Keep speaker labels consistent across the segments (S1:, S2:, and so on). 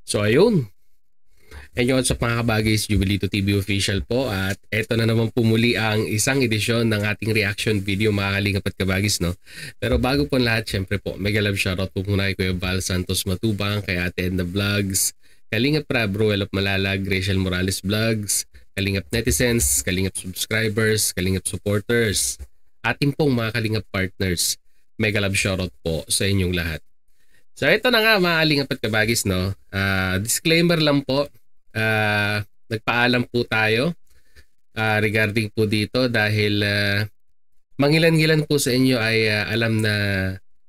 S1: So ayun, ayun sa mga kabagis, Jubilito TV official po at eto na naman po muli ang isang edisyon ng ating reaction video mga kalingap at kabagis, no? Pero bago po lahat, syempre po, mega love shoutout po muna kay Kuya Val Santos Matubang, kay Ate Edna Vlogs, Kalingap Rab, Ruel of Malalag, Rachel Morales Vlogs, Kalingap Netizens, Kalingap Subscribers, Kalingap Supporters, ating pong mga Kalingap Partners. Mega love shoutout po sa inyong lahat. So ito na nga mga kalingap at kabagis, no? Disclaimer lang po. Nagpaalam po tayo regarding po dito dahil mangilan-ngilan po sa inyo ay alam na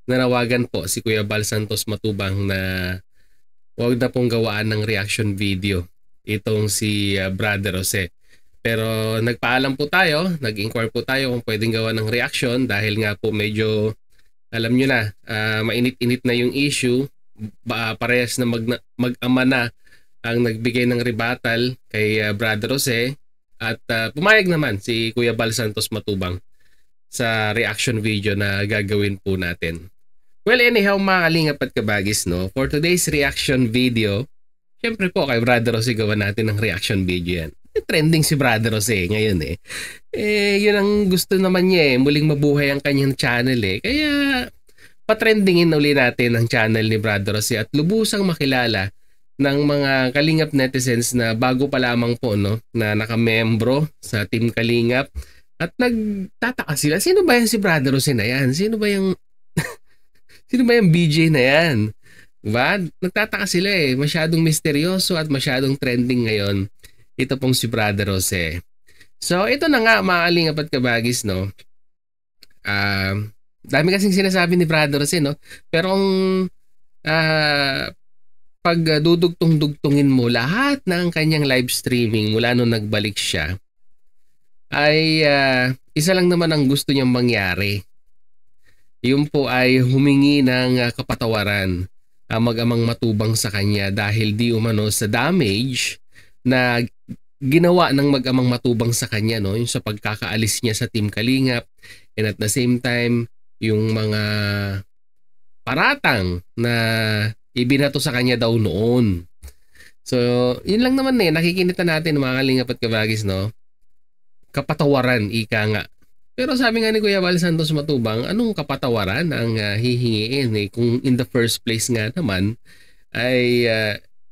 S1: nanawagan po si Kuya Val Santos Matubang na huwag na pong gawaan ng reaction video itong si Brother Jose. Pero nagpaalam po tayo, nag-inquire po tayo kung pwedeng gawa ng reaction dahil nga po medyo alam nyo na, mainit-init na yung issue. Parehas na mag-ama na ang nagbigay ng rebuttal kay Brother Jose at pumayag naman si Kuya Val Santos Matubang sa reaction video na gagawin po natin. Well, anyhow mga kalingap at kabagis, no? For today's reaction video, syempre po kay Brother Jose gawa natin ng reaction video yan. Trending si Brother Jose ngayon eh. Yun ang gusto naman niya eh. Muling mabuhay ang kanyang channel eh. Kaya patrendingin uli natin ang channel ni Brother Jose at lubusang makilala ng mga Kalingap netizens na bago pa lamang po, no, na nakamembro sa Team Kalingap at nagtataka sila, sino ba yan si Brother Jose na yan? Sino ba yung sino ba yung BJ na yan? Diba? Nagtataka sila eh. Masyadong misteryoso at masyadong trending ngayon ito pong si Brother Jose. So ito na nga mga kalingap at kabagis, no. Dami kasing sinasabi ni Brother Jose, no. Pero kung pag dudugtong-dugtungin mo lahat ng kanyang live streaming mula nung nagbalik siya, ay isa lang naman ang gusto niyang mangyari. Yun po ay humingi ng kapatawaran ang mag-amang Matubang sa kanya dahil di umano sa damage na ginawa ng mag-amang Matubang sa kanya, no, yung sa pagkakaalis niya sa Team Kalingap, and at the same time yung mga paratang na ibinato sa kanya daw noon. So yun lang naman eh, nakikinita natin mga kalingap at kabagis, no, kapatawaran ika nga. Pero sabi nga ni Kuya Val Santos Matubang, anong kapatawaran ang hihingiin eh, kung in the first place nga naman ay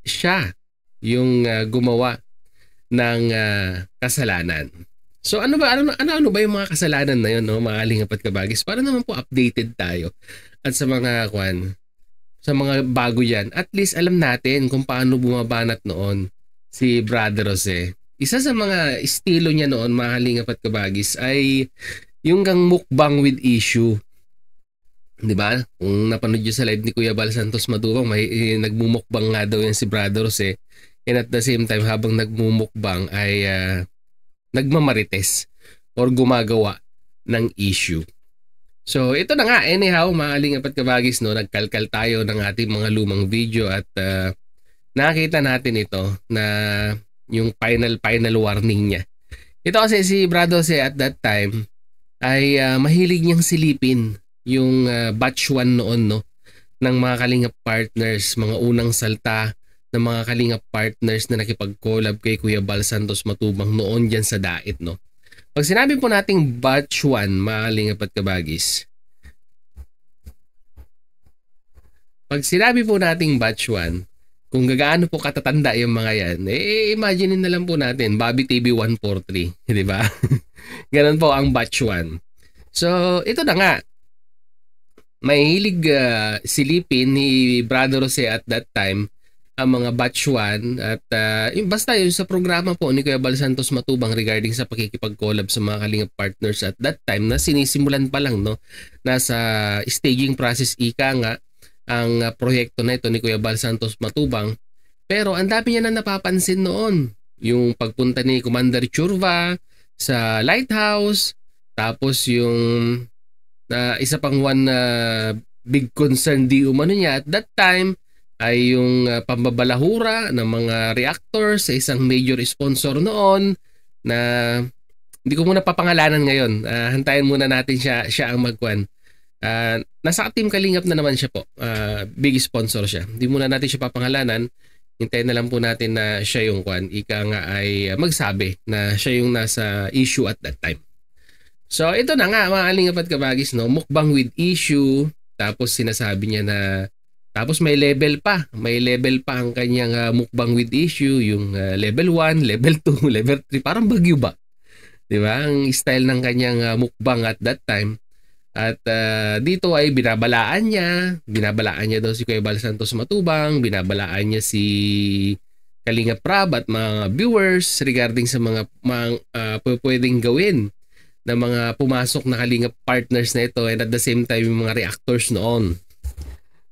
S1: siya yung gumawa ng kasalanan. So ano ba ba yung mga kasalanan na yun, no, mga kalingap at kabagis, para naman po updated tayo at sa mga sa mga bago yan, at least alam natin kung paano bumabanat noon si Brother Jose. Isa sa mga estilo niya noon mga kalingap at kabagis ay yung gang mukbang with issue. 'Di ba? Kung napanood niyo sa live ni Kuya Val Santos Matubang, may nagmumukbang nga daw yan si Brother Jose. And at the same time, habang nagmumukbang ay nagmamarites or gumagawa ng issue. So ito na nga, anyhow mga kalingap at kabagis, no, nagkalkal tayo ng ating mga lumang video at nakita natin ito na yung final warning niya. Ito kasi si Brother Jose at that time ay mahilig niyang silipin yung batch 1 noon, no, ng mga Kalingap partners, mga unang salta ng mga Kalingap partners na nakipag-collab kay Kuya Val Santos Matubang noon dyan sa Dait, no. Pag sinabi po nating batch 1, mga Kalingap at kabagis, pag sinabi po nating batch 1, kung gaano po katatanda yung mga yan, imaginein na lang po natin, Bobby TV 143, di ba? Ganun po ang batch 1. So, ito na nga, mahilig silipin ni Brother Jose at that time ang mga batch 1 at basta yun sa programa po ni Kuya Val Santos Matubang regarding sa pakikipag-collab sa mga Kalingap partners at that time na sinisimulan pa lang, no, nasa staging process ika nga ang proyekto na ito ni Kuya Val Santos Matubang. Pero ang dami niya na napapansin noon, yung pagpunta ni Commander Churva sa Lighthouse, tapos yung isa pang one big concern di umano niya at that time ay yung pambabalahura ng mga reactors sa isang major sponsor noon na hindi ko muna papangalanan ngayon. Hantayin muna natin siya ang magkuhan. Nasa Team Kalingap na naman siya po. Big sponsor siya. Hindi muna natin siya papangalanan. Hintayin na lang po natin na siya yung ika nga ay magsabi na siya yung nasa issue at that time. So ito na nga mga kalingap at kabagis, no? Mukbang with issue. Tapos sinasabi niya na tapos may level pa. May level pa ang kanyang mukbang with issue. Yung level 1, level 2, level 3. Parang bagyo ba? Diba? Ang style ng kanyang mukbang at that time. At dito ay binabalaan niya daw si Kuya Bal Santos Matubang, binabalaan niya si Kalinga Prab at mga viewers regarding sa mga pwedeng gawin na mga pumasok na Kalinga partners na ito, and at the same time yung mga reactors noon.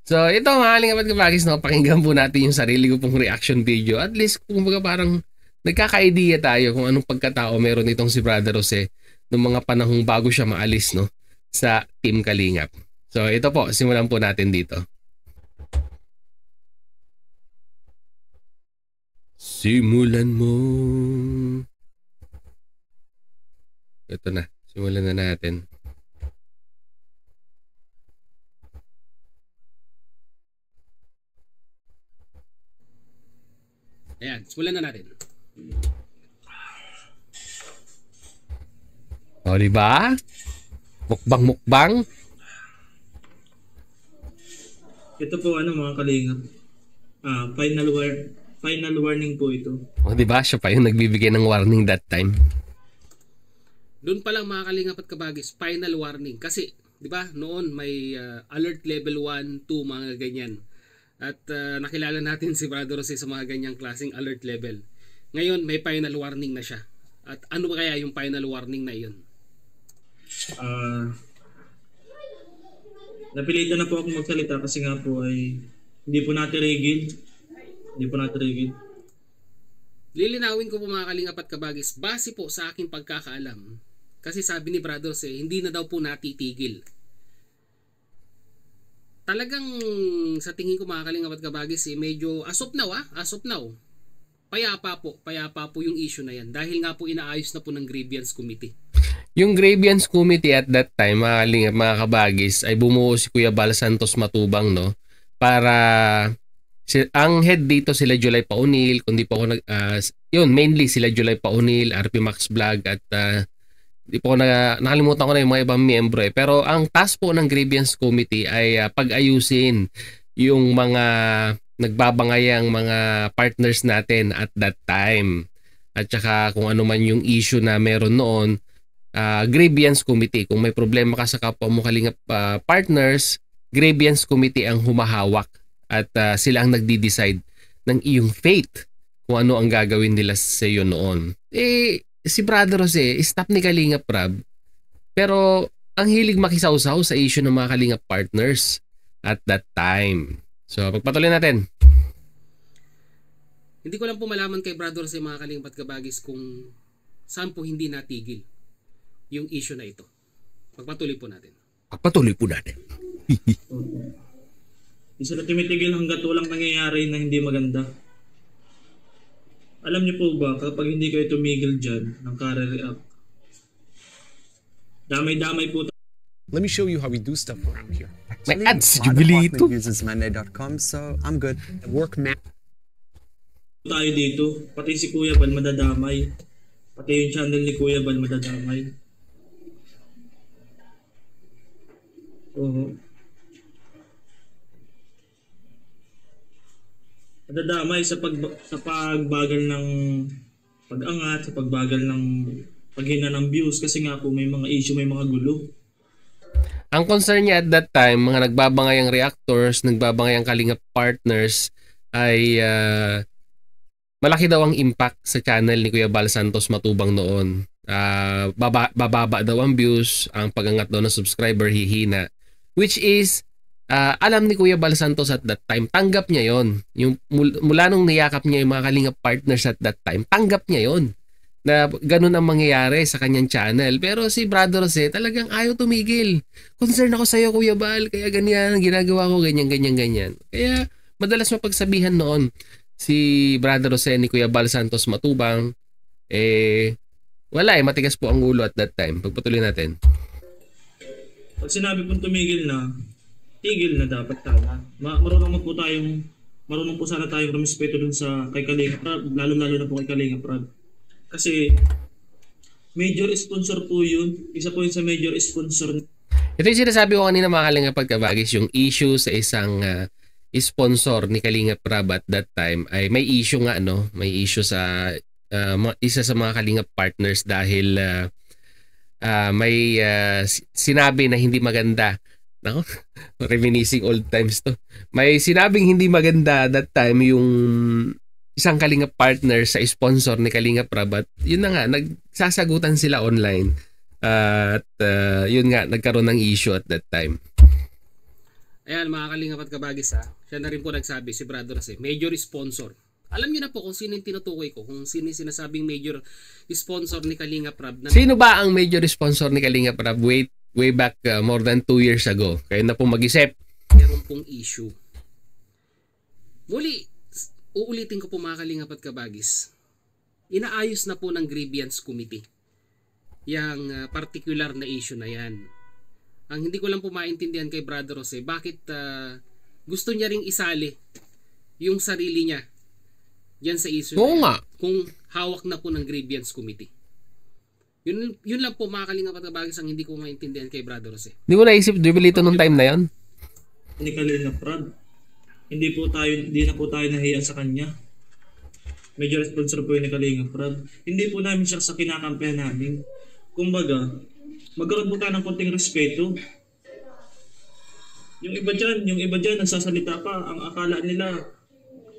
S1: So ito mga Kalinga at kabagis, no, pakinggan po natin yung sarili ko pong reaction video. At least kumbaga parang nagkaka-idea tayo kung anong pagkatao meron itong si Brother Jose noong mga panahong bago siya maalis, no, sa Team Kalingap. So ito po, simulan po natin dito. Simulan mo. Ito na, simulan na natin. Ayan, simulan na natin. O, diba? Mukbang.
S2: Ito po mga kalingap. Final warning po ito.
S1: O, diba? Siya pa yung nagbibigay ng warning that time. Doon pa lang mga kalingap at kabagis, final warning. Kasi, diba, noon may alert level 1, 2, mga ganyan. At nakilala natin si Brother Jose sa mga ganyang klaseng alert level. Ngayon, may final warning na siya. At ano ba kaya yung final warning na iyon?
S2: Napilitan na po ako magsalita kasi nga po ay hindi po natirigil.
S1: Lilinawin ko po mga kalingap at kabagis, base po sa aking pagkakaalam. Kasi sabi ni Brother Jose, hindi na daw po natitigil. Talagang sa tingin ko mga kalingap at kabagis, medyo as of now. Payapa po yung issue na yan dahil nga po inaayos na po ng Grievance Committee. Yung Grievance Committee at that time, mga kalingap, mga kabagis, ay bumuo si Kuya Bal Santos Matubang, no? Para ang head dito sila July Paunil, kundi po ako mainly sila July Paunil, RP Max Vlog at di po nakalimutan ko na yung mga ibang miyembro Pero ang task po ng Grievance Committee ay pag-ayusin yung mga nagbabangayang mga partners natin at that time. At saka kung ano man yung issue na meron noon, Grievance Committee. Kung may problema ka sa kapwa mo kalingap partners, Grievance Committee ang humahawak at sila ang nagdi-decide ng iyong fate kung ano ang gagawin nila sa iyo noon. Si Brother Jose, staff ni Kalingap Prab, pero ang hilig makisawsaw sa issue ng mga Kalingap partners at that time. So, pagpatuloy natin. Hindi ko lang po malaman kay Brother Jose mga Kalingap at kabagis kung saan po hindi natigil yung issue na ito. Pagpatuloy po natin.
S2: Hindi sila tumitigil hanggat walang nangyayari na hindi maganda. Alam niyo po ba, kapag hindi kayo tumigil dyan ng kare-react, damay-damay po.
S3: Let me show you how we do stuff around here.
S1: May ads, Jubilito.
S3: Uses Monday.com, so I'm good. Work
S2: Tayo dito, pati si Kuya Bal madadamay. Pati yung channel ni Kuya Bal madadamay. Madadamay sa pagbagal ng pag-angat, sa pagbagal ng paghina ng views kasi nga po may mga issue, may mga gulo.
S1: Ang concern niya at that time, mga nagbabangayang reactors, nagbabangayang Kalingap partners ay malaki daw ang impact sa channel ni Kuya Bal Santos Matubang noon. Bababa daw ang views, ang pagangat daw ng subscriber hihina. Which is, alam ni Kuya Bal Santos at that time, tanggap niya yon. Yung mula nung niyakap niya yung mga Kalingap partners at that time, tanggap niya yon na ganun ang mangyayari sa kanyang channel. Pero si Brother Jose talagang ayaw tumigil. Concern ako sa iyo Kuya Bal, kaya ganyan, ginagawa ko ganyan. Kaya madalas mapagsabihan noon si Brother Jose ni Kuya Bal Santos Matubang, wala matigas po ang ulo at that time. Pagpatuloy natin.
S2: Pag sinabi pong tumigil na, tigil na dapat tama. Marunong po tayong marunong po sana tayong rumispeto dun sa kay Kalinga Prab, lalo-lalo na po kay Kalinga Prab. Kasi major sponsor po yun. Isa po yun sa major sponsor.
S1: Ito yung sinasabi ko kanina mga Kalingap at Kabagis, yung issue sa isang sponsor ni Kalingap Prab at that time ay may issue nga, no? May issue sa isa sa mga Kalingap partners dahil may sinabi na hindi maganda. Nako, reminiscing old times to. May sinabing hindi maganda that time yung isang Kalingap partner sa sponsor ni Kalingap Prab at yun na nga, nagsasagutan sila online. At yun nga, nagkaroon ng issue at that time.
S4: Ayan mga Kalingap at Kabagis siya na rin po nagsabi, si Brother Jose, major sponsor. Alam niyo na po kung sino yung tinutukoy ko, kung sino yung sinasabing major sponsor ni Kalingap Prab.
S1: Sino ba ang major sponsor ni Kalingap Prab way back more than 2 years ago? Kayo na po mag-isip.
S4: Meron pong issue. Muli, uulitin ko po mga Kalingap at Kabagis, inaayos na po ng grievance committee yang particular na issue na yan. Ang hindi ko lang po maintindihan kay Brother Jose, bakit gusto niya ring isali yung sarili niya yan sa issue
S1: Oo
S4: na
S1: nga.
S4: yan, kung hawak na po ng grievance committee. Yun lang po mga Kalingap at Kabagis ang hindi ko maintindihan kay Brother Jose.
S1: Di mo naisip, Jubilito nung time na yon?
S2: Ni Kalinga Prab. Hindi na po tayo nahiya sa kanya. Major sponsor po yun ni Kalinga Prab. Hindi po namin siya sa kinakampihan namin. Kumbaga, magkaroon po tayo ng konting respeto. Yung iba dyan, nagsasalita pa, ang akala nila,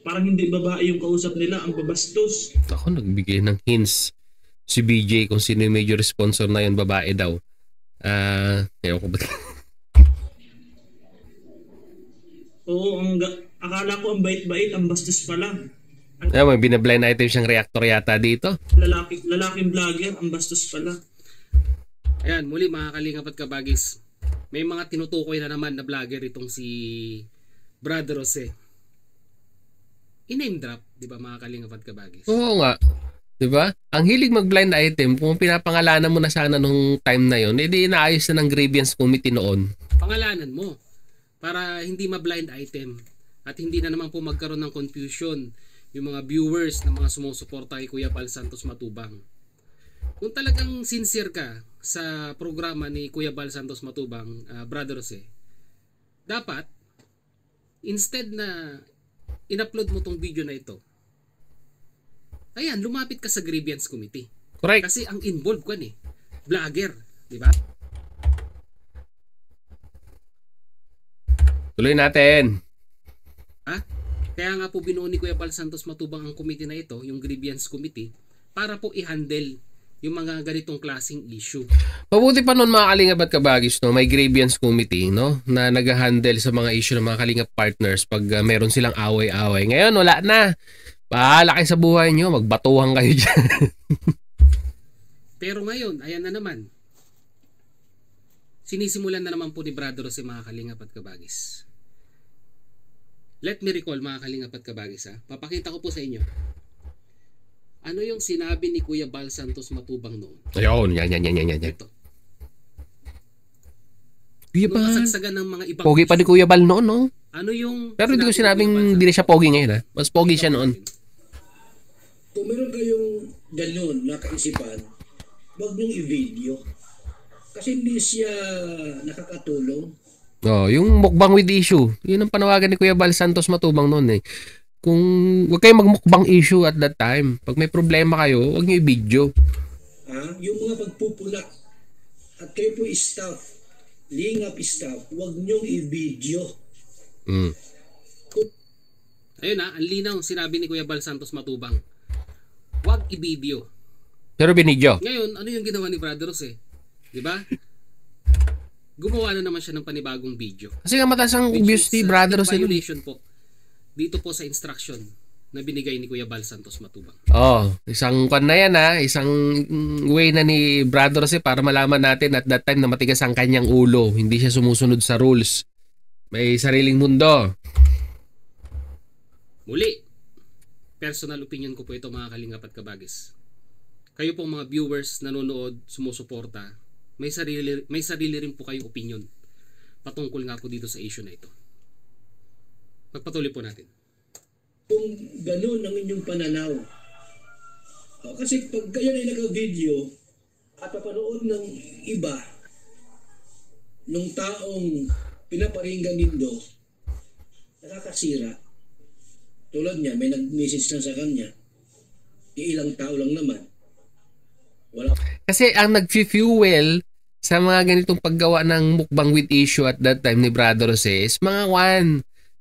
S2: parang hindi babae yung kausap nila, ang babastos.
S1: Ako, nagbigay ng hints si BJ kung sino yung major sponsor na yun, babae daw. Ewan ko ba?
S2: Oo, akala ko ang bait-bait, ang bastos pala.
S1: May binablind item siyang reactor yata dito.
S2: Lalaking vlogger, ang bastos pala.
S4: Ayan, muli mga Kalingap at Kabagis, may mga tinutukoy na naman na vlogger itong si Brother Jose. I-name drop, di ba mga Kalingap at Kabagis?
S1: Oo nga. Di ba? Ang hilig mag-blind item, kung pinapangalanan mo na sana nung time na yon, edi inaayos na ng grievance committee noon.
S4: Pangalanan mo para hindi ma-blind item at hindi na naman po magkaroon ng confusion yung mga viewers na mga sumusuporta kay Kuya Bal Santos Matubang. Kung talagang sincere ka sa programa ni Kuya Bal Santos Matubang, Brother Jose, dapat instead na in-upload mo tong video na ito, ayan, lumapit ka sa grievance committee.
S1: Correct.
S4: Kasi ang involved ko vlogger, di ba?
S1: Tuloy natin.
S4: Kaya nga po binuo ni Kuya Bal Santos Matubang ang committee na ito, yung grievance committee, para po i-handle yung mga ganitong klaseng issue.
S1: Mabuti pa noon mga Kalingap at Kabagis, no, may grievance committee, no, na nag-handle sa mga issue ng mga Kalingap partners pag meron silang away-away. Ngayon wala na. Bahala kayo sa buhay nyo, magbatuhan kayo dyan.
S4: Pero ngayon, ayan na naman. Sinisimulan na naman po ni Brother Jose mga Kalingap at Kabagis. Let me recall mga Kalingap at Kabagis Papakita ko po sa inyo. Ano yung sinabi ni Kuya Bal Santos Matubang noon?
S1: Ayun, yan.
S4: Ito.
S1: Kuya
S4: Nung
S1: Bal.
S4: kasagsagan ng mga ibang
S1: Pogi pa ni Kuya Bal noon, no?
S4: ano yung
S1: Pero hindi ko
S4: sinabi ni Kuya Bal
S1: sinabing hindi na siya pogi ngayon, ha? Mas pogi siya noon.
S5: Kung meron kayong ganun na kaisipan, huwag niyong i-video. Kasi hindi siya nakakatulong.
S1: Oh, yung mukbang with issue. Yun ang panawagan ni Kuya Bal Santos Matubang noon, eh. Kung wag kayong magmukbang issue at that time. Pag may problema kayo, wag niyo i-video.
S5: Yung mga pagpupula at kayo po staff, lingap staff, huwag niyong i-video.
S4: Ayun ang linaw sinabi ni Kuya Bal Santos Matubang. Huwag i-video.
S1: Pero binidyo.
S4: Ngayon, ano yung ginawa ni Brother Jose? Di ba? Gumawa na naman siya ng panibagong video.
S1: Kasi nga mataas ang views ni Brother Jose.
S4: Violation po. Dito po sa instruction na binigay ni Kuya Bal Santos Matubang.
S1: Oh, isang kwan na yan, ha. Isang way na ni Brother Jose para malaman natin at that time na matigas ang kanyang ulo. Hindi siya sumusunod sa rules. May sariling mundo.
S4: Muli, personal opinion ko po ito mga Kalingap at Kabagis. Kayo pong mga viewers, nanonood, sumusuporta, may sarili rin po kayong opinion patungkol nga po dito sa issue na ito. Pagpatuloy po natin.
S5: kung ganun ang inyong pananaw. Kasi pag kayo ay naka-video at papanood ng iba, nung taong pinaparinggan nindo, nakakasira. Tulad niya, may nag-message na sa kanya, ilang tao lang naman. Wala.
S1: Kasi ang nag-fuel sa mga ganitong paggawa ng mukbang with issue at that time ni Brother Jose is mga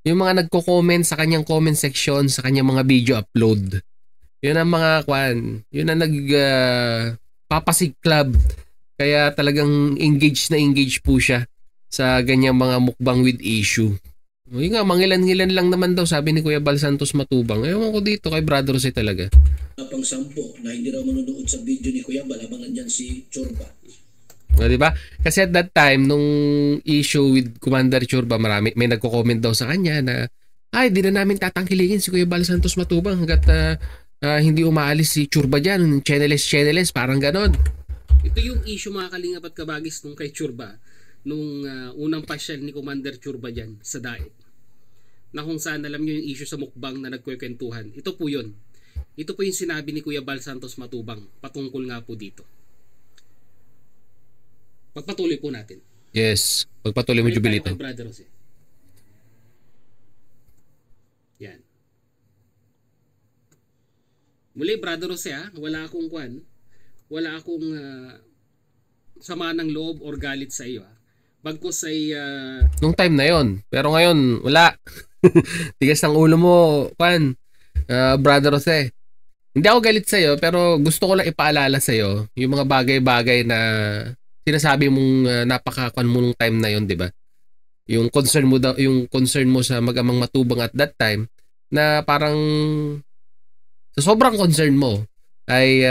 S1: yung mga nagko-comment sa kanyang comment section sa kanyang mga video upload. Yun ang mga yun ang papasiklab. Kaya talagang engaged po siya sa ganyang mga mukbang with issue. Yun nga, mangilan-ngilan lang naman daw, sabi ni Kuya Bal Santos Matubang. Ewan ko dito kay Brother Jose talaga.
S5: Pang 10 na hindi raw manonood sa video ni Kuya Bal habang nandyan si Chorba.
S1: O, diba? Kasi at that time, nung issue with Commander Chorba, may nagko-comment daw sa kanya na, ay, di na namin tatangkilingin si Kuya Bal Santos Matubang hanggat hindi umaalis si Chorba dyan, chaneles, parang ganon.
S4: Ito yung issue mga kalingap at kabagis nung kay Chorba, nung unang pasyal ni Commander Chorba dyan sa Daet. Na kung saan alam nyo yung issue sa mukbang na nagkwekwentuhan. Ito po yun. Ito po yung sinabi ni Kuya Bal Santos Matubang patungkol nga po dito. Pagpatuloy po natin.
S1: Yes. Pagpatuloy mo, Jubilito.
S4: Brother Jose. Yan. Muli, Brother Jose, wala akong wala akong sama ng loob or galit sa iyo. Bagkus ay
S1: nung time na yon. Pero ngayon, wala. Tigas ng ulo mo, Brother Jose. Hindi ako galit sa iyo, pero gusto ko lang ipaalala sa iyo yung mga bagay-bagay na sinasabi mong napakakuan mo nung time na yon, 'di ba? Yung concern mo sa Mag-amang Matubang at that time na parang sa sobrang concern mo ay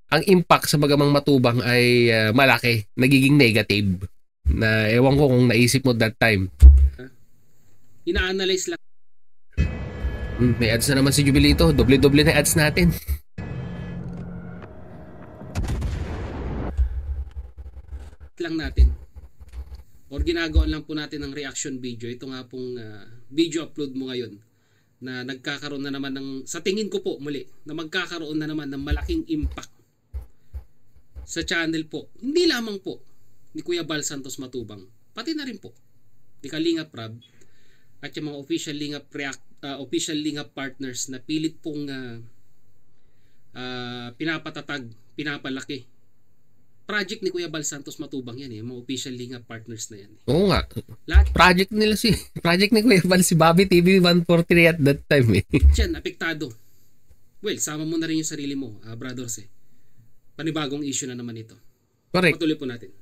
S1: ang impact sa Mag-amang Matubang ay malaki, nagiging negative. Na ewan ko kung naisip mo that time.
S4: ina-analyze lang
S1: May ads na naman si Jubilito. Doble-doble na ads natin.
S4: natin. Or ginagawa lang po natin ng reaction video. Ito nga pong video upload mo ngayon na nagkakaroon na naman ng, sa tingin ko po muli, na magkakaroon na naman ng malaking impact sa channel po. Hindi lamang po ni Kuya Bal Santos Matubang, pati na rin po ni Kalingap Rab at yung mga official Lingap partners na pilit pong pinapatatag, pinapalaki. Project ni Kuya Bal Santos Matubang yan mga official Lingap partners na yan.
S1: Oo nga.
S4: Lahat
S1: Project ni Kuya Bal si Bobby TV 143 at that time
S4: yan, apektado. Well, sama mo na rin yung sarili mo, brothers Panibagong issue na naman ito.
S1: Correct.
S4: Patuloy po natin.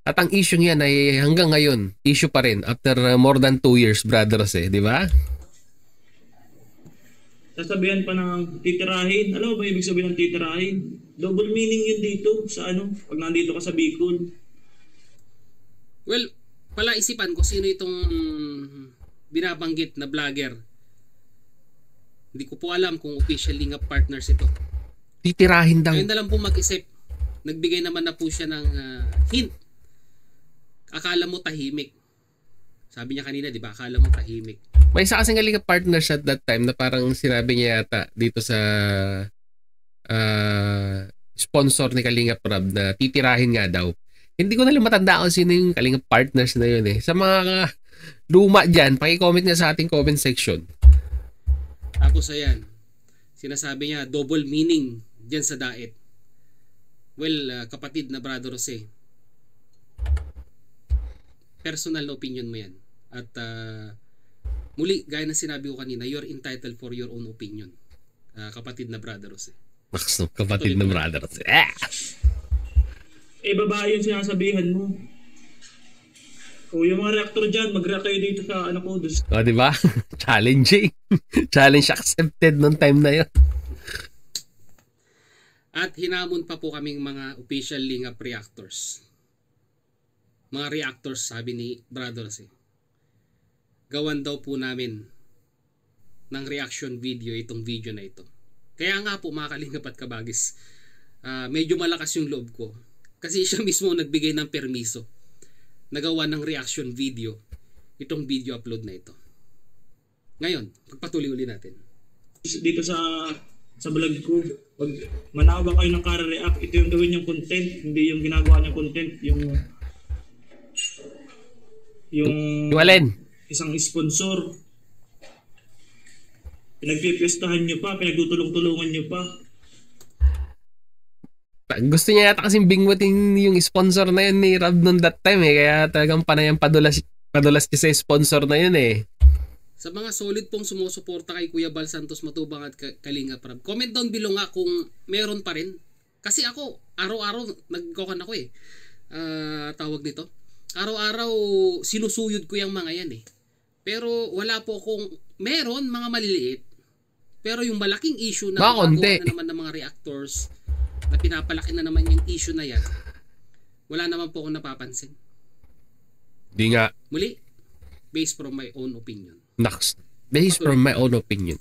S1: At ang issue niyan ay hanggang ngayon, issue pa rin after more than 2 years, brothers di ba?
S2: Sasabihan pa ng titirahin. Alam mo ba ibig sabihin ng titirahin? Double meaning yun dito sa pag nandito ka sa Bicol.
S4: Well, pala isipan ko sino itong binabanggit na vlogger. Hindi ko po alam kung official Lingap partners ito.
S1: Titirahin daw.
S4: Ayun na lang po mag-isip. Nagbigay naman na po siya ng hint. Akala mo tahimik. Sabi niya kanina, di ba? Akala mo tahimik.
S1: May isa kasing Lingap partners at that time na parang sinabi niya yata dito sa sponsor ni Kalingap Rab na titirahin nga daw. Hindi ko na lang matanda kung sino yung Kalingap partners na yun Sa mga luma dyan, paki-comment nga sa ating comment section.
S4: Tapos ayan, sinasabi niya double meaning dyan sa Daet. Well, kapatid na Brother Jose, personal na opinion mo yan. At muli, gaya na sinabi ko kanina, you're entitled for your own opinion. Kapatid na Brother Jose.
S1: Kapatid na Brother Jose.
S2: Babae yung sinasabihan mo. O yung mga reactor dyan, mag-react kayo dito sa ko.
S1: O, diba? Challenging. Challenge accepted nung time na yun.
S4: At hinamon pa po kaming mga official Lingap reactors. Mga reactors, sabi ni Brother Jose. Gawan daw po namin ng reaction video itong video na ito. Kaya nga po mga Kalingap at Kabagis, medyo malakas yung loob ko. Kasi siya mismo nagbigay ng permiso. Nagawa ng reaction video itong video upload na ito. Ngayon, pagpatuloy uli natin.
S2: Dito sa vlog ko, pag manawa kayo ng Kare-React, ito yung gawin yung content, hindi yung ginagawa niyang content, yung
S1: Yung alin?
S2: isang sponsor. Pinagpipiestahan nyo pa, pinagtutulong-tulungan nyo pa.
S1: Gusto niya yata kasing bingwitin yung sponsor na yun ni Rob noon that time eh. Kaya talagang panayang padulas niya sa sponsor na yun eh.
S4: Sa mga solid pong sumusuporta kay Kuya Bal Santos Matubang at Kalinga Prab, comment down below nga kung meron pa rin. Kasi ako, araw-araw nagkokan ako eh. Tawag nito. Araw-araw sinusuyod ko yung mga yan eh. Pero wala po akong, meron mga maliliit. Pero yung malaking issue na magawa na naman ng mga reactors, na pinapalaki na naman yung issue na yan, wala naman po akong napapansin.
S1: Di nga.
S4: Muli, based from my own opinion.
S1: Next. Based from my own opinion.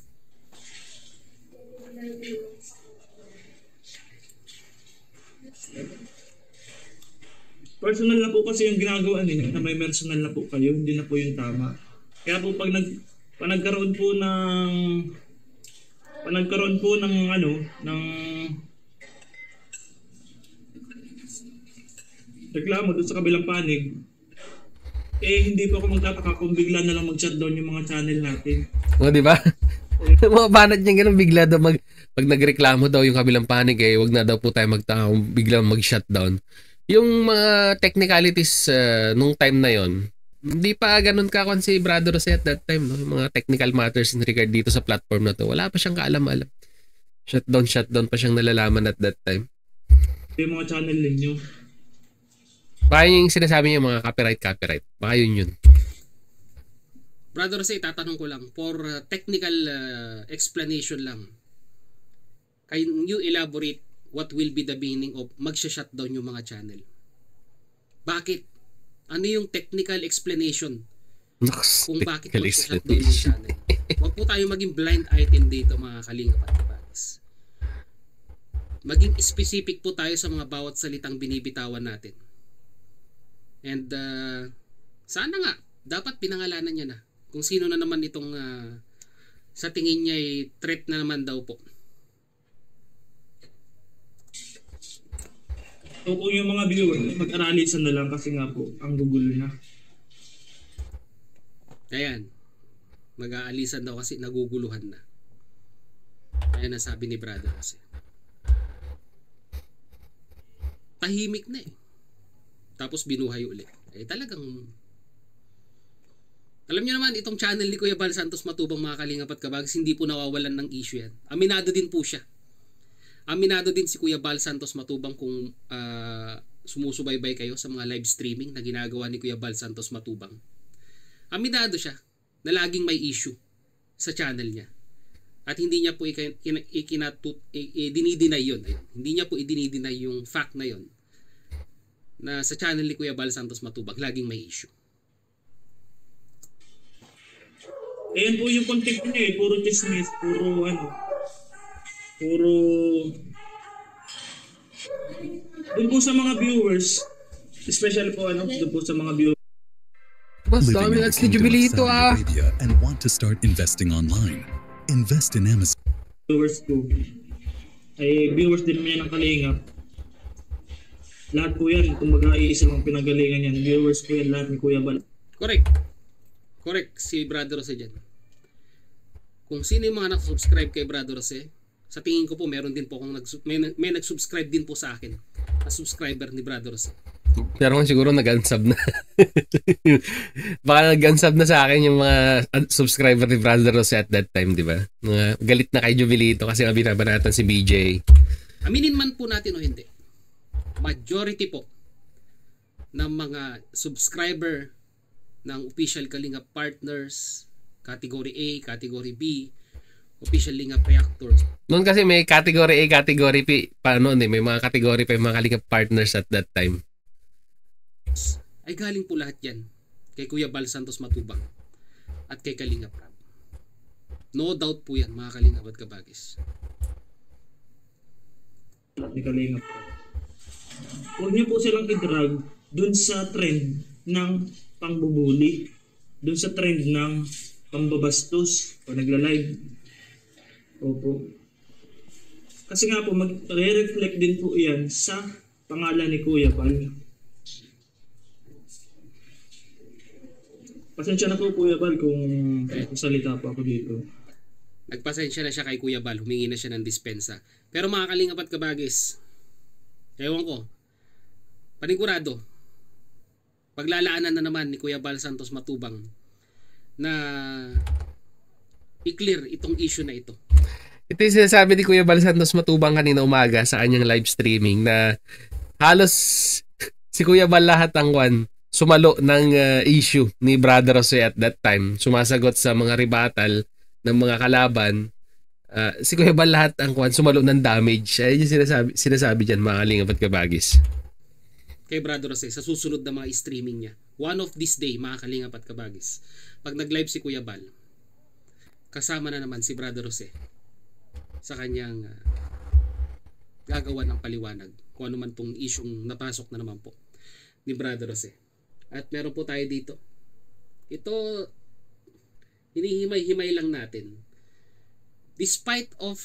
S2: Personal na po kasi yung ginagawa ninyo, na may personal na po kayo, hindi na po yung tama. Kaya po pag nagkaroon po ng reklamo doon sa kabilang panig, hindi po ako magtataka kung bigla na lang mag-shutdown yung mga channel natin.
S1: O, di ba? Mga banat niya ganun, bigla daw pag nagreklamo daw yung kabilang panig wag na daw po tayo magtaka kung biglang mag-shutdown. Yung mga technicalities nung time na yon, hindi pa ganun kakon si Brother Jose at that time, no? Yung mga technical matters in regard dito sa platform na to, wala pa siyang kaalam-alam. Shutdown pa siyang nalalaman at that time.
S2: Yung mga channel ninyo.
S1: Baka yung sinasabi niya mga copyright. Baka yun.
S4: Brother Jose, tatanong ko lang, for technical explanation lang, can you elaborate what will be the meaning of magsha-shutdown yung mga channel? Bakit? Ano yung technical explanation kung bakit magsha-shutdown yung channel? Huwag po tayo maging blind item dito, mga Kalinga at Kabagis. Maging specific po tayo sa mga bawat salitang binibitawan natin. And sana nga, dapat pinangalanan niya na kung sino na naman itong sa tingin niya ay threat na naman daw po.
S2: So kung yung mga viewers, mag-aralisan na lang kasi nga po, ang gugulo na.
S4: Ayan. Mag-aalisan daw kasi naguguluhan na. Ayan ang sabi ni Brother kasi. Tahimik na eh. Tapos binuhay ulit. Talagang... Alam niyo naman, itong channel ni Kuya Bal Santos Matubang, mga Kalingap at Kabagis, hindi po nawawalan ng issue yan. Aminado din po siya. Aminado din si Kuya Bal Santos Matubang kung sumusubaybay kayo sa mga live streaming na ginagawa ni Kuya Bal Santos Matubang. Aminado siya na laging may issue sa channel niya. At hindi niya po dinideny yun. Hindi niya po idinideny yung fact na yun na sa channel ni Kuya Bal Santos Matubang laging may issue.
S2: Ayan po yung content niya puro chismis, puro doon po sa mga viewers, especially po doon po sa mga viewers.
S1: Boss,
S6: Living
S1: dami
S6: in the
S1: at
S6: kingdom of
S1: jubilito
S6: Saudi Arabia and want to start investing online? Invest in Amazon.
S2: Viewers ko ay viewers din naman yan ng Kalingap. Lahat po yan, kung mag-iisa lang pinagalingan yan, viewers po yan lahat ni Kuya Bal.
S4: Correct si Brother Jose dyan. Kung sino yung mga nakasubscribe kay Brother Jose, sa tingin ko po meron din po akong may nag-subscribe din po sa akin na subscriber ni Brother Jose.
S1: Pero siguro nag-unsub na. Baka nag-unsub na sa akin yung mga subscriber ni Brother Jose at that time, di ba? Galit na kay Jubilito kasi binabanatan si BJ.
S4: Aminin man po natin o hindi, majority po ng mga subscriber ng official Kalinga partners, category A, category B, official Lingap reactors.
S1: Noon kasi may category A, category B, may mga category pa yung mga Kalinga partners at that time.
S4: Ay galing po lahat yan kay Kuya Bal Santos Matubang at kay Kalinga Prab. No doubt po yan, mga Kalinga at Kabagis.
S2: Ni Kalingap. Huwag niyo po silang i-drag dun sa trend ng pangbubuli, dun sa trend ng pambabastos o nagla-live. Opo. Kasi nga po, mag-reflect din po yan sa pangalan ni Kuya Bal. Pasensya na po Kuya Bal kung salita po ako dito.
S4: Nagpasensya na siya kay Kuya Bal, humingi na siya ng dispensa. Pero mga kalingap at kabagis, ewan ko, panigurado, paglalaanan na naman ni Kuya Bal Santos Matubang na i-clear itong issue na ito.
S1: Ito yung sinasabi ni Kuya Bal Santos Matubang kanina umaga sa kanyang live streaming na halos si Kuya Bal lahat ang sumalo ng issue ni Brother Jose at that time. Sumasagot sa mga ribatal ng mga kalaban. Si Kuya Bal lahat ang sumalo ng damage. Ayun yung sinasabi dyan mga kalingap at kabagis.
S4: Kay Brother Jose, sa susunod na mga streaming niya, one of this day, mga kalingap at kabagis, pag nag-live si Kuya Bal, kasama na naman si Brother Jose sa kanyang gagawa ng paliwanag kung ano man tong isyong napasok na naman po ni Brother Jose. At meron po tayo dito. Ito, hinihimay-himay lang natin. Despite of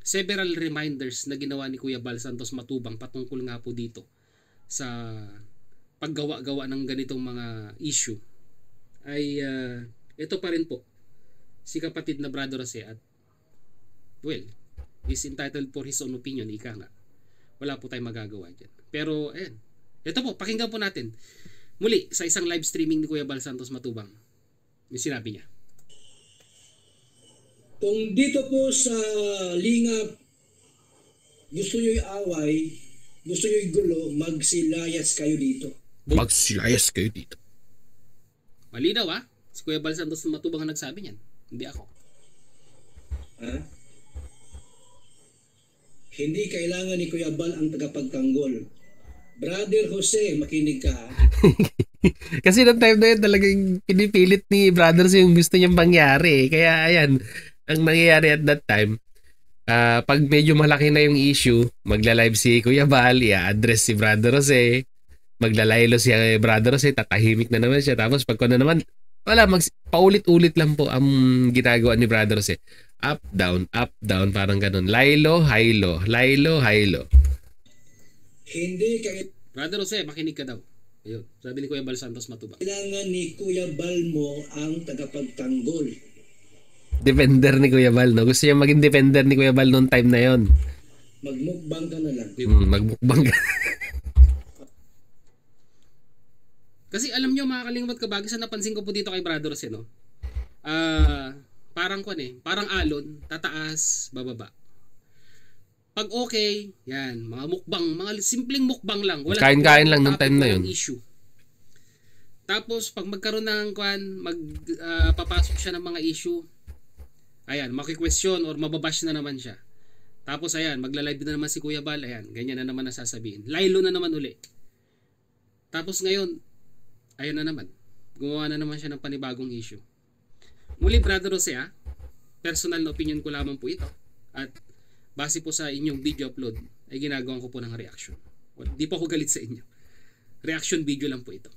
S4: several reminders na ginawa ni Kuya Bal Santos Matubang patungkol nga po dito sa paggawa-gawa ng ganitong mga issue, ay ito pa rin po si kapatid na Brother Jose at well, is entitled for his own opinion, ika nga. Wala po tayong magagawa dyan. Pero, ayan. Ito po, pakinggan po natin. Muli, sa isang live streaming ni Kuya Bal Santos Matubang, may sinabi niya.
S5: Kung dito po sa lingap, gusto nyo'y away, gusto nyo'y gulo, magsilayas kayo dito.
S1: Magsilayas kayo dito.
S4: Malinaw si Kuya Bal Santos Matubang ang nagsabi niyan. Hindi ako.
S5: Ha? Hindi kailangan ni Kuya Bal ang tagapagtanggol. Brother Jose, makinig ka.
S1: Kasi noong time na yun talagang pinipilit ni Brother Jose yung gusto niyang mangyari. Kaya ayan, ang nangyayari at that time, pag medyo malaki na yung issue, magla-live si Kuya Bal, i-address si Brother Jose, maglalaylo si Brother Jose, tatahimik na naman siya. Tapos pag na naman, wala, paulit-ulit lang po ang ginagawa ni Brother Jose. Up, down, parang ganun. Laylo, haylo, laylo, haylo.
S5: Hindi
S4: Brother Jose, makinig ka daw. Ayun, sabi ni Kuya Bal Santos Matubang.
S5: kailangan ni Kuya Bal mo ang tagapagtanggol.
S1: Defender ni Kuya Bal, no? Gusto niya maging defender ni Kuya Bal noong time na yon.
S5: Magmukbang ka na lang.
S1: Magmukbang ka.
S4: Kasi alam nyo mga kalingap at kabagis, napansin ko po dito kay Brother Jose, no? Parang parang alon, tataas, bababa. Pag okay, yan, mga mukbang, mga simpleng mukbang lang. Wala,
S1: kain-kain lang nung time na yun.
S4: Issue. Tapos pag magkaroon ng papasok siya ng mga issue, ayan, maki-question or mababash na naman siya. Tapos ayan, magla-live na naman si Kuya Bal, ayan, ganyan na naman nasasabihin. Laylo na naman uli. Tapos ngayon, ayan na naman. Gumawa na naman siya ng panibagong issue. Muli Brother Jose, personal na opinion ko lamang po ito. At base po sa inyong video upload, ay ginagawa ko po ng reaction. Di po ako galit sa inyo. Reaction video lang po ito.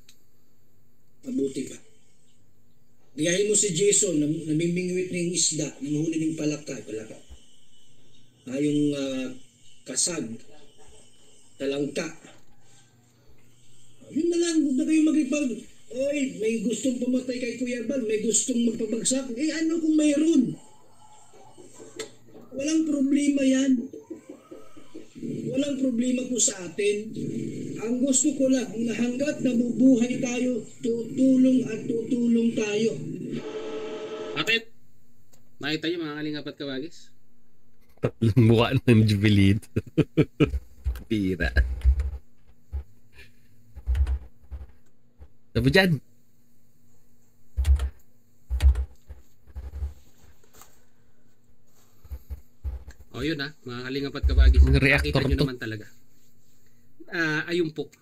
S5: Mabuti pa. Gayahin mo si Jason, namimingwit ng isda, nanghuli ng palaka. Yung kasag, talangka. Yun na lang, huwag na kayo magripag. Oy, may gustong pumatay kay Kuya Bal, may gustong magpabagsak. Ano kung mayroon? Walang problema yan. Walang problema po sa atin. Ang gusto ko lang, na hanggat nabubuhay tayo, tutulong at tutulong tayo.
S4: Bakit? Nakita niyo mga kalingap at kabagis?
S1: Tatlong mukha ng Jubilito. Pira. Sabi dyan.
S4: O yun mga kalingap at kabagis.
S1: Reactor
S4: Nakita nyo
S1: to.
S4: naman talaga. Ayun po.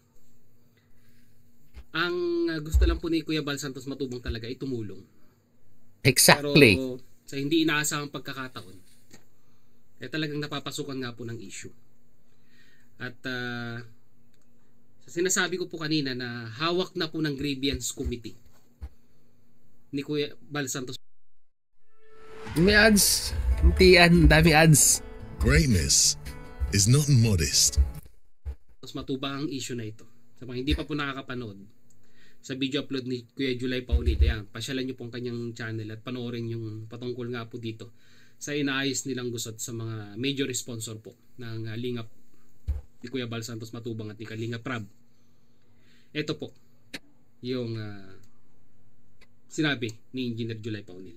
S4: Ang gusto lang po ni Kuya Bal Santos Matubang talaga ay tumulong.
S1: Exactly.
S4: Pero sa hindi inaasahang pagkakataon, talagang napapasukan nga po ng issue. At sinasabi ko po kanina na hawak na po ng grievance committee ni Kuya Bal Santos
S1: May ads. Tiyan, dami ads.
S7: Greatness is not modest.
S4: Matubang ang issue na ito. Sa mga hindi pa po nakakapanood, sa video upload ni Kuya July Paunit, ayan, pasyalan nyo pong kanyang channel at panoorin yung patungkol nga po dito sa inaayos nilang gusot sa mga major sponsor po ng Lingap ni Kuya Bal Santos Matubang at ni Kalingap Rab. Ito po yung sinabi ni Engineer July Paunil.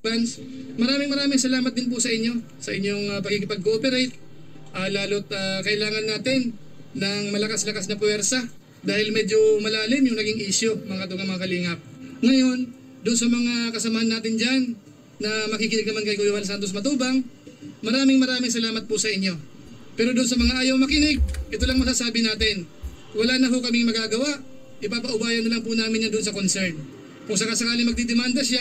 S8: Fans, maraming salamat din po sa inyo sa inyong pakikipag-cooperate, lalo't kailangan natin ng malakas-lakas na puwersa dahil medyo malalim yung naging issue mga kalingap. Ngayon, doon sa mga kasamahan natin dyan na makikinig naman kay Kuya Bal Santos Matubang, maraming salamat po sa inyo. Pero doon sa mga ayaw makinig, ito lang masasabi natin, wala na ho kaming magagawa, ipapaubayan na lang po namin yan doon sa concern. Kung sakasakali magdidemanda siya,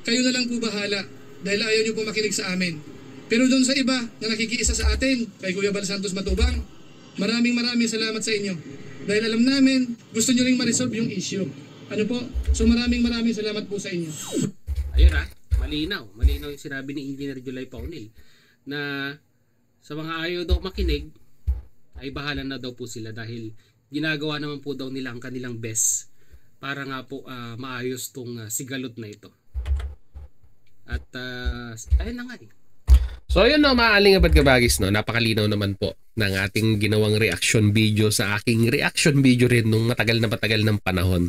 S8: kayo na lang po bahala dahil ayaw niyo po makinig sa amin. Pero doon sa iba na nakikiisa sa atin, kay Kuya Bal Santos Matubang, maraming salamat sa inyo. Dahil alam namin, gusto niyo ring ma-resolve yung issue. Ano po? So maraming salamat po sa inyo.
S4: Ayun malinaw yung sinabi ni Engineer July Paunil na sa mga ayaw daw makinig ay bahala na daw po sila dahil ginagawa naman po daw nila ang kanilang best para nga po maayos tong sigalot na ito. At ayun na nga
S1: So ayun no, mga Kalingap at Kabagis, no, napakalinaw naman po ng ating ginawang reaction video sa aking reaction video rin nung matagal ng panahon.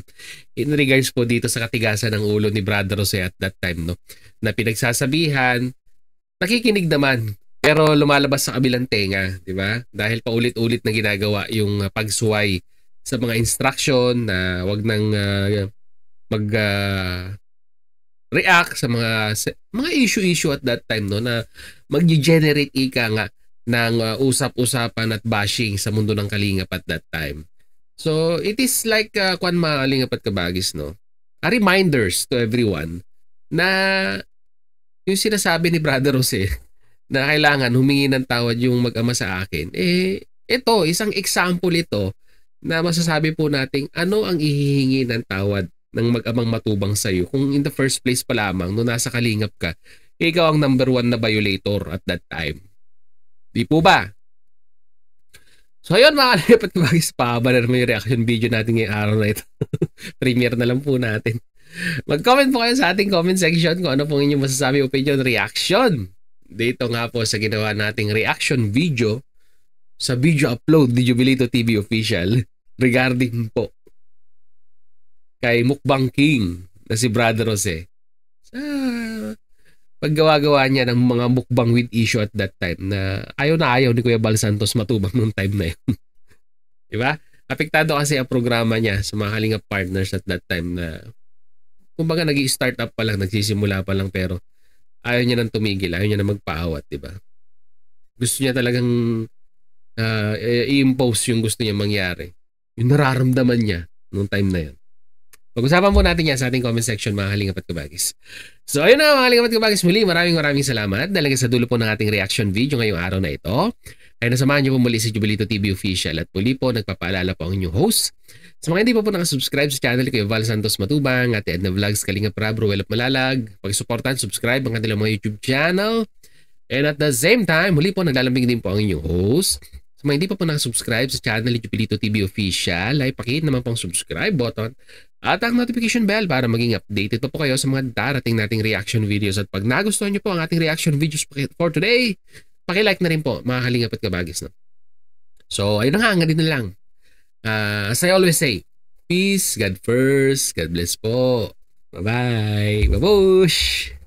S1: In regards po dito sa katigasan ng ulo ni Brother Jose at that time, no, na pinagsasabihan, nakikinig naman, pero lumalabas sa kabilang tenga, di ba? Dahil paulit-ulit na ginagawa yung pagsuway sa mga instruction na wag nang react sa mga issue at that time, no, na mag-generate ika nga ng usap-usapan at bashing sa mundo ng Kalingap at that time. So it is like mga Kalingap at Kabagis, no, a reminders to everyone na yung sinasabi ni Brother Jose na kailangan humingi ng tawad yung mag-ama sa akin, ito isang example ito na masasabi po nating ano ang ihihingi ng tawad ng mag-amang Matubang sa iyo kung in the first place pa lamang nung nasa Kalingap ka, ikaw ang number 1 na violator at that time. Di po ba? So ayun mga Kalingap at Kabagis, pahaba na naman yung reaction video natin ngayong araw na ito. Premiere na lang po natin. Mag-comment po kayo sa ating comment section kung ano pong inyong masasabi, opinion, reaction dito nga po sa ginawa nating reaction video sa video upload ni Jubilito TV Official regarding po kay Mukbang King na si Brother Jose sa paggawa-gawa niya ng mga mukbang with issue at that time na ayaw ni Kuya Bal Santos Matubang nung time na yun. Diba? Apektado kasi ang programa niya sa mga Kalingap partners at that time na kumbaga nag-i-start up pa lang, nagsisimula pa lang pero ayaw niya nang tumigil, ayaw niya nang magpaawat, diba? Gusto niya talagang i-impose yung gusto niya mangyari. Yung nararamdaman niya nung time na yun. Pag-usapan po natin yan sa ating comment section mga Kalingap at Kabagis. So ayun na mga Kalingap at Kabagis, muli maraming salamat dahil sa dulo po ng ating reaction video ngayong araw na ito. Ay nasamahan niyo po muli si Jubilito TV Official at muli po nagpapaalala po ang inyong host. Sa mga hindi pa po nakasubscribe sa channel ko Val Santos Matubang at Edna Vlogs Kalingap Rab Ruel at Malalag, pag-supportan, subscribe ang kanilang mga YouTube channel. And at the same time, muli po naglalambing din po ang inyong host. Sa mga hindi pa po nakasubscribe sa channel ni Jubilito TV Official, ay pakihit naman pong subscribe button at ang notification bell para maging updated pa po kayo sa mga darating nating reaction videos. At pag nagustuhan nyo po ang ating reaction videos for today, pakilike na rin po mga Kalingap at Kabagis. No? So ayun na nga, hanggang din na lang. As I always say, peace, God first, God bless po. Bye-bye. Babush!